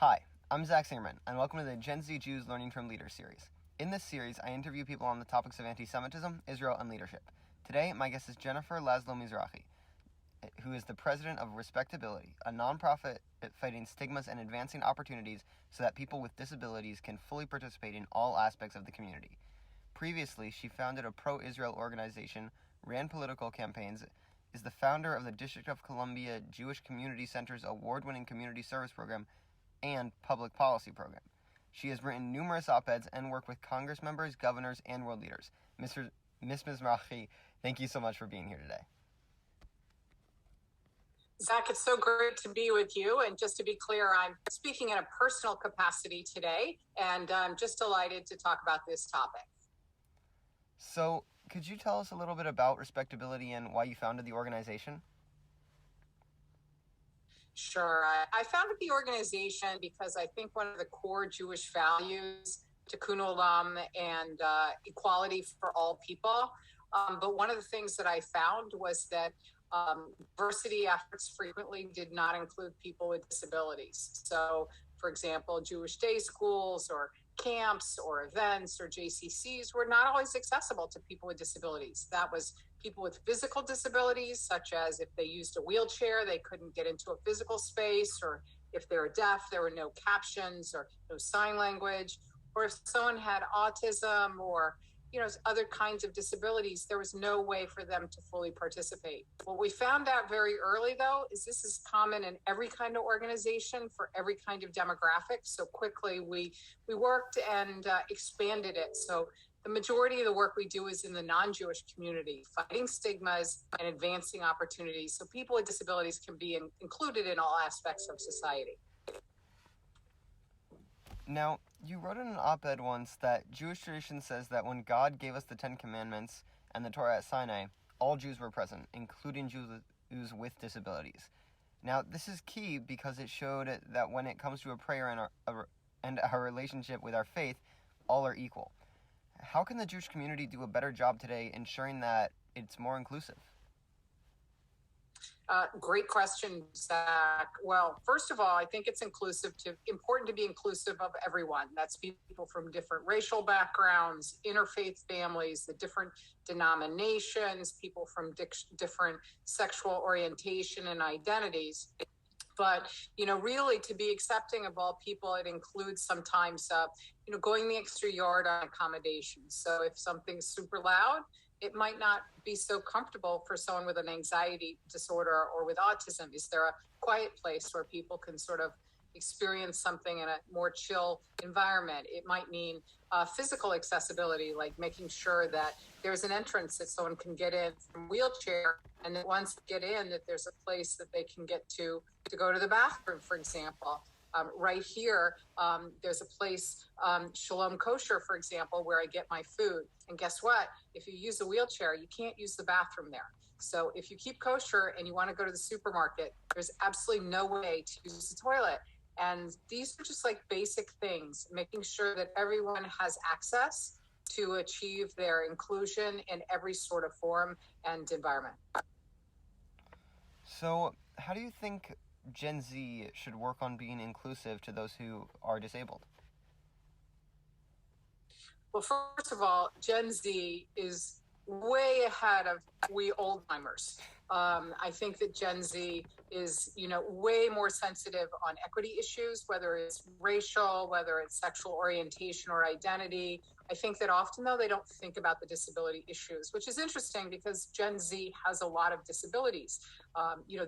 Hi, I'm Zach Singerman, and welcome to the Gen Z Jews Learning from Leaders series. In this series, I interview people on the topics of anti-Semitism, Israel, and leadership. Today, my guest is Jennifer Laszlo Mizrahi, who is the President of RespectAbility, a nonprofit fighting stigmas and advancing opportunities so that people with disabilities can fully participate in all aspects of the community. Previously, she founded a pro-Israel organization, ran political campaigns, is the founder of the District of Columbia Jewish Community Center's award-winning community service program, and public policy program. She has written numerous op-eds and worked with Congressmembers, governors, and world leaders. Ms. Mizrahi, thank you so much for being here today. Zach, it's so great to be with you. And just to be clear, I'm speaking in a personal capacity today, and I'm just delighted to talk about this topic. So, could you tell us a little bit about RespectAbility and why you founded the organization? Sure. I founded the organization because I think one of the core Jewish values, tikkun olam, and equality for all people. But one of the things that I found was that diversity efforts frequently did not include people with disabilities. So, for example, Jewish day schools or camps or events or JCCs were not always accessible to people with disabilities. That was people with physical disabilities, such as if they used a wheelchair, they couldn't get into a physical space, or if they were deaf, there were no captions or no sign language, or if someone had autism or other kinds of disabilities, there was no way for them to fully participate. What we found out very early, though, is this is common in every kind of organization for every kind of demographic. So quickly we worked and expanded it. So the majority of the work we do is in the non-Jewish community, fighting stigmas and advancing opportunities so people with disabilities can be included in all aspects of society. Now, you wrote in an op-ed once that Jewish tradition says that when God gave us the Ten Commandments and the Torah at Sinai, all Jews were present, including Jews with disabilities. Now, this is key because it showed that when it comes to a prayer and our relationship with our faith, all are equal. How can the Jewish community do a better job today ensuring that it's more inclusive? Great question, Zach. Well, first of all, I think it's important to be inclusive of everyone. That's people from different racial backgrounds, interfaith families, the different denominations, people from different sexual orientation and identities. But, really to be accepting of all people, it includes sometimes, going the extra yard on accommodations. So if something's super loud, it might not be so comfortable for someone with an anxiety disorder or with autism. Is there a quiet place where people can sort of experience something in a more chill environment? It might mean physical accessibility, like making sure that there's an entrance that someone can get in from a wheelchair, and that once they get in, that there's a place that they can get to go to the bathroom, for example. Right here, there's a place, Shalom Kosher, for example, where I get my food. And guess what? If you use a wheelchair, you can't use the bathroom there. So if you keep kosher and you want to go to the supermarket, there's absolutely no way to use the toilet. And these are just like basic things, making sure that everyone has access to achieve their inclusion in every sort of form and environment. So how do you think Gen Z should work on being inclusive to those who are disabled? Well, first of all, Gen Z is way ahead of we old timers. I think that Gen Z is, way more sensitive on equity issues, whether it's racial, whether it's sexual orientation or identity. I think that often, though, they don't think about the disability issues, which is interesting because Gen Z has a lot of disabilities.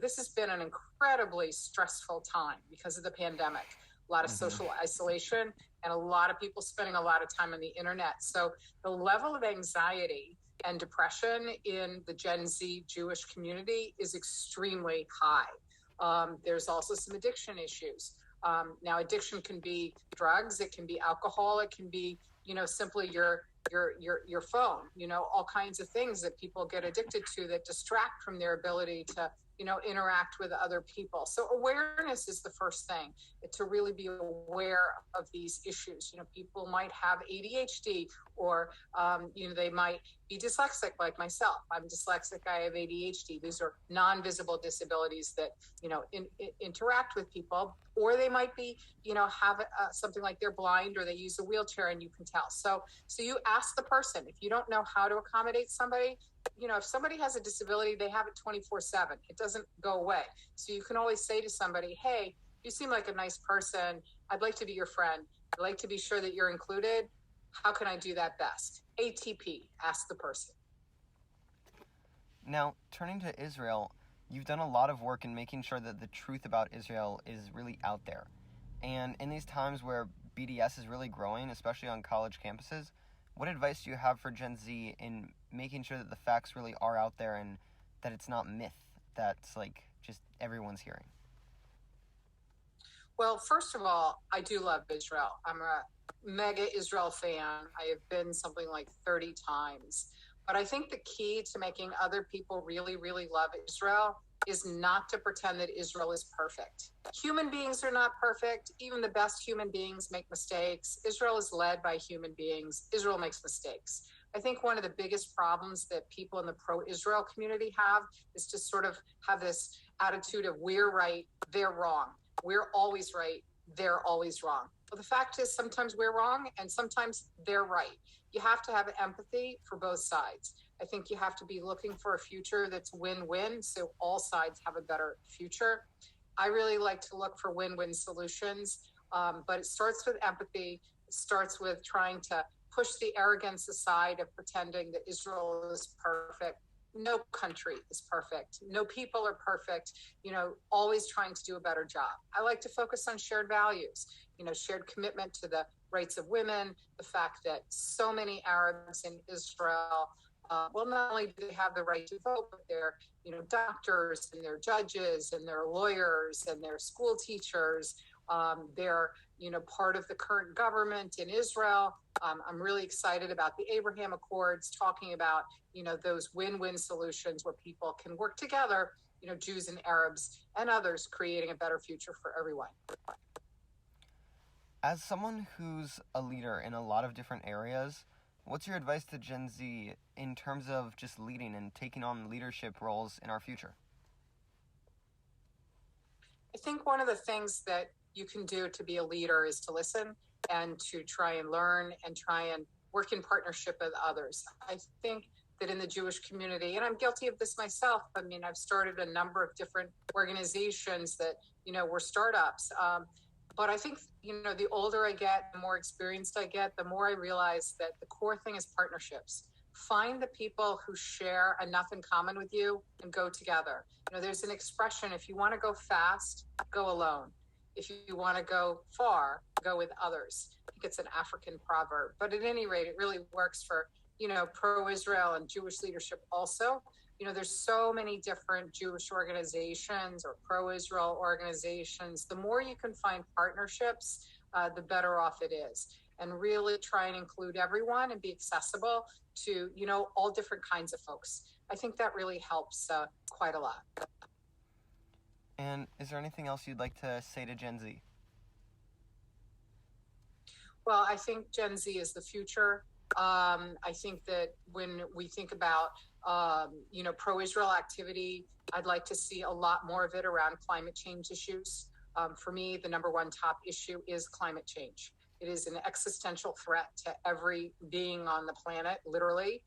This has been an incredibly stressful time because of the pandemic. A lot of social isolation and a lot of people spending a lot of time on the internet. So the level of anxiety and depression in the Gen Z Jewish community is extremely high. There's also some addiction issues. Now, addiction can be drugs, it can be alcohol, it can be, simply your phone, all kinds of things that people get addicted to that distract from their ability to, interact with other people. So awareness is the first thing, to really be aware of these issues. People might have ADHD or, they might be dyslexic like myself. I'm dyslexic. I have ADHD. These are non-visible disabilities that, interact with people, or they might be, have something like they're blind or they use a wheelchair and you can tell. So you ask the person. If you don't know how to accommodate somebody, if somebody has a disability, they have it 24/7. It doesn't go away. So you can always say to somebody, hey, you seem like a nice person. I'd like to be your friend. I'd like to be sure that you're included. How can I do that best? ATP, ask the person. Now, turning to Israel, you've done a lot of work in making sure that the truth about Israel is really out there. And in these times where BDS is really growing, especially on college campuses, what advice do you have for Gen Z in making sure that the facts really are out there and that it's not myth that's just everyone's hearing? Well, first of all, I do love Israel. I'm a mega Israel fan. I have been something like 30 times. But I think the key to making other people really, really love Israel is not to pretend that Israel is perfect. Human beings are not perfect. Even the best human beings make mistakes. Israel is led by human beings. Israel makes mistakes. I think one of the biggest problems that people in the pro-Israel community have is to sort of have this attitude of we're right, they're wrong. We're always right, they're always wrong. Well, the fact is sometimes we're wrong and sometimes they're right. You have to have empathy for both sides. I think you have to be looking for a future that's win-win, so all sides have a better future. I really like to look for win-win solutions, but it starts with empathy. It starts with trying to push the arrogance aside of pretending that Israel is perfect. No country is perfect. No people are perfect, always trying to do a better job. I like to focus on shared values, shared commitment to the rights of women, the fact that so many Arabs in Israel, not only do they have the right to vote, but they're, doctors and they're judges and they're lawyers and they're school teachers. They're, part of the current government in Israel. I'm really excited about the Abraham Accords, talking about, those win-win solutions where people can work together, Jews and Arabs and others, creating a better future for everyone. As someone who's a leader in a lot of different areas, what's your advice to Gen Z in terms of just leading and taking on leadership roles in our future? I think one of the things that you can do to be a leader is to listen and to try and learn and try and work in partnership with others. I think that in the Jewish community, and I'm guilty of this myself, I've started a number of different organizations that, were startups. But I think, the older I get, the more experienced I get, the more I realize that the core thing is partnerships. Find the people who share enough in common with you and go together. There's an expression, if you want to go fast, go alone. If you want to go far, go with others. I think it's an African proverb. But at any rate, it really works for, pro-Israel and Jewish leadership also. There's so many different Jewish organizations or pro-Israel organizations. The more you can find partnerships, the better off it is. And really try and include everyone and be accessible to, all different kinds of folks. I think that really helps quite a lot. And is there anything else you'd like to say to Gen Z? Well, I think Gen Z is the future. I think that when we think about, pro-Israel activity, I'd like to see a lot more of it around climate change issues. For me, the number one top issue is climate change. It is an existential threat to every being on the planet, literally.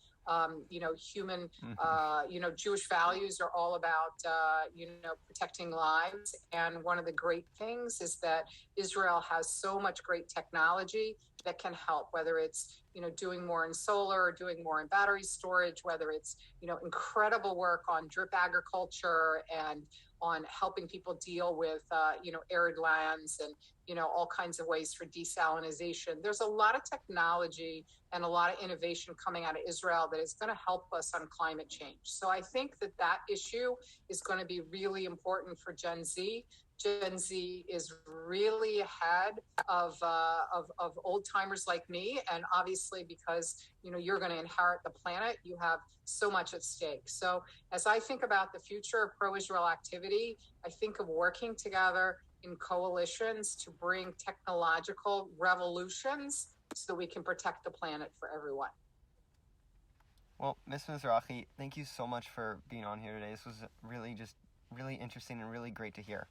Human, Jewish values are all about, protecting lives. And one of the great things is that Israel has so much great technology that can help, whether it's, doing more in solar or doing more in battery storage, whether it's, incredible work on drip agriculture and on helping people deal with, arid lands and, all kinds of ways for desalination. There's a lot of technology and a lot of innovation coming out of Israel that is going to help us on climate change. So I think that issue is going to be really important for Gen Z. Gen Z is really ahead of old timers like me. And obviously, because, you're going to inherit the planet, you have so much at stake. So as I think about the future of pro-Israel activity, I think of working together in coalitions to bring technological revolutions so that we can protect the planet for everyone. Well, Ms. Mizrahi, thank you so much for being on here today. This was really interesting and really great to hear.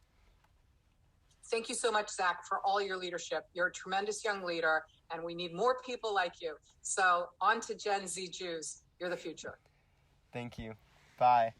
Thank you so much, Zach, for all your leadership. You're a tremendous young leader, and we need more people like you. So on to Gen Z Jews. You're the future. Thank you. Bye.